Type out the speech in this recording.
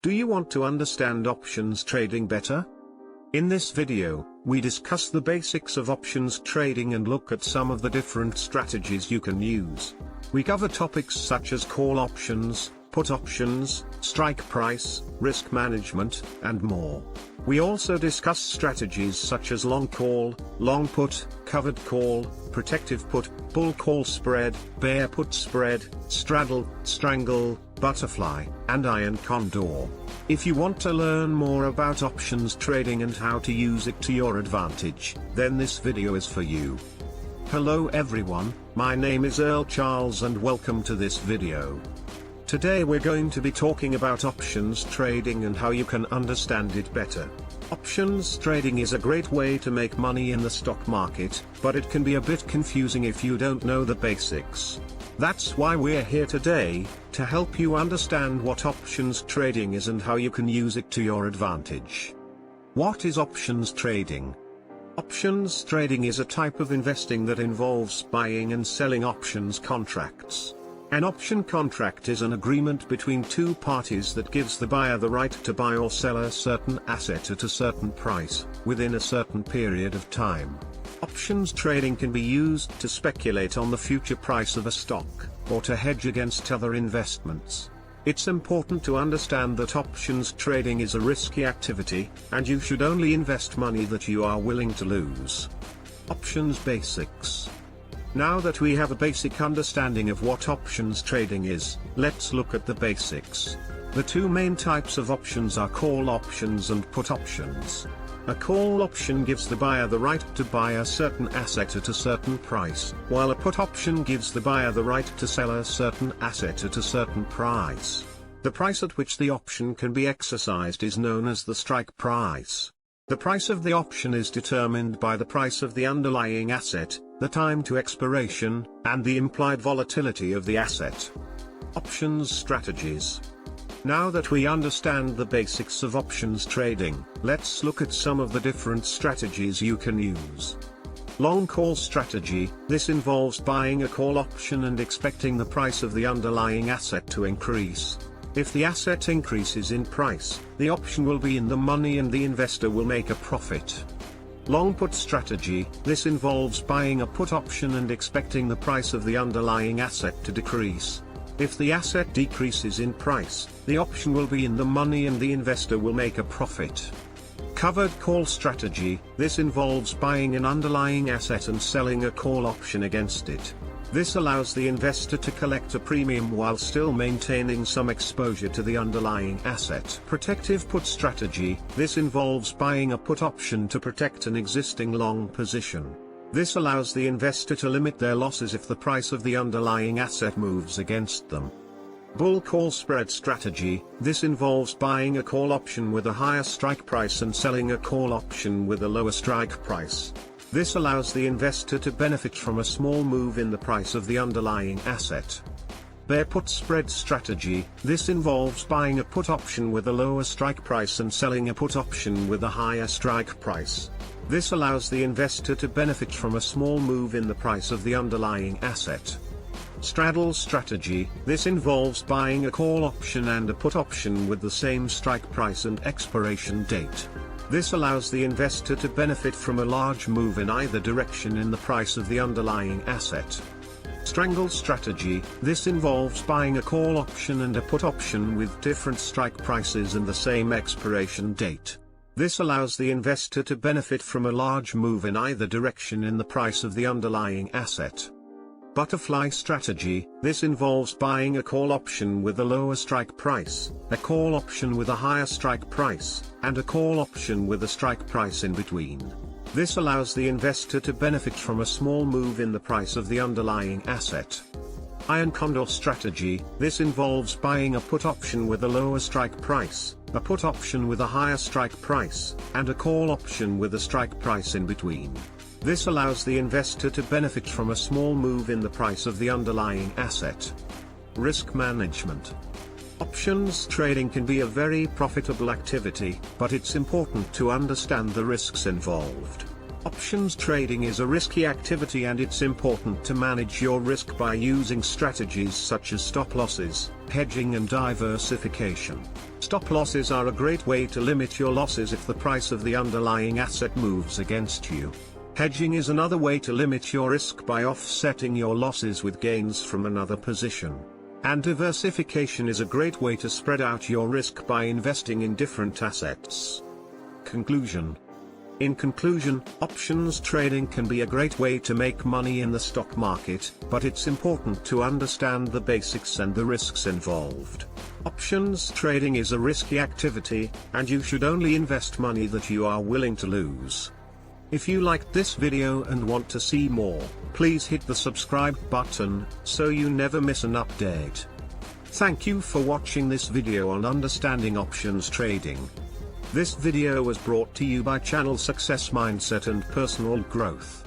Do you want to understand options trading better? In this video, we discuss the basics of options trading and look at some of the different strategies you can use. We cover topics such as call options, put options, strike price, risk management, and more. We also discuss strategies such as long call, long put, covered call, protective put, bull call spread, bear put spread, straddle, strangle, butterfly, and iron condor. If you want to learn more about options trading and how to use it to your advantage, then this video is for you. Hello everyone, my name is Earl Charles and welcome to this video. Today we're going to be talking about options trading and how you can understand it better. Options trading is a great way to make money in the stock market, but it can be a bit confusing if you don't know the basics. That's why we're here today, to help you understand what options trading is and how you can use it to your advantage. What is options trading? Options trading is a type of investing that involves buying and selling options contracts. An option contract is an agreement between two parties that gives the buyer the right to buy or sell a certain asset at a certain price, within a certain period of time. Options trading can be used to speculate on the future price of a stock, or to hedge against other investments. It's important to understand that options trading is a risky activity, and you should only invest money that you are willing to lose. Options basics. Now that we have a basic understanding of what options trading is, let's look at the basics. The two main types of options are call options and put options. A call option gives the buyer the right to buy a certain asset at a certain price, while a put option gives the buyer the right to sell a certain asset at a certain price. The price at which the option can be exercised is known as the strike price. The price of the option is determined by the price of the underlying asset, the time to expiration, and the implied volatility of the asset. Options strategies. Now that we understand the basics of options trading, let's look at some of the different strategies you can use. Long call strategy. This involves buying a call option and expecting the price of the underlying asset to increase. If the asset increases in price, the option will be in the money and the investor will make a profit. Long put strategy. This involves buying a put option and expecting the price of the underlying asset to decrease. If the asset decreases in price, the option will be in the money and the investor will make a profit. Covered call strategy. This involves buying an underlying asset and selling a call option against it. This allows the investor to collect a premium while still maintaining some exposure to the underlying asset. Protective put strategy. This involves buying a put option to protect an existing long position. This allows the investor to limit their losses if the price of the underlying asset moves against them. Bull call spread strategy. This involves buying a call option with a higher strike price and selling a call option with a lower strike price. This allows the investor to benefit from a small move in the price of the underlying asset. Bear put spread strategy. This involves buying a put option with a lower strike price and selling a put option with a higher strike price. This allows the investor to benefit from a small move in the price of the underlying asset. Straddle strategy. This involves buying a call option and a put option with the same strike price and expiration date. This allows the investor to benefit from a large move in either direction in the price of the underlying asset. Strangle strategy. This involves buying a call option and a put option with different strike prices and the same expiration date. This allows the investor to benefit from a large move in either direction in the price of the underlying asset. Butterfly strategy. This involves buying a call option with a lower strike price, a call option with a higher strike price, and a call option with a strike price in between. This allows the investor to benefit from a small move in the price of the underlying asset. Iron condor strategy. This involves buying a put option with a lower strike price, a put option with a higher strike price, and a call option with a strike price in between. This allows the investor to benefit from a small move in the price of the underlying asset. Risk management. Options trading can be a very profitable activity, but it's important to understand the risks involved. Options trading is a risky activity and it's important to manage your risk by using strategies such as stop losses, hedging and diversification. Stop losses are a great way to limit your losses if the price of the underlying asset moves against you. Hedging is another way to limit your risk by offsetting your losses with gains from another position. And diversification is a great way to spread out your risk by investing in different assets. Conclusion. In conclusion, options trading can be a great way to make money in the stock market, but it's important to understand the basics and the risks involved. Options trading is a risky activity, and you should only invest money that you are willing to lose. If you liked this video and want to see more, please hit the subscribe button, so you never miss an update. Thank you for watching this video on understanding options trading. This video was brought to you by Channel Success Mindset and Personal Growth.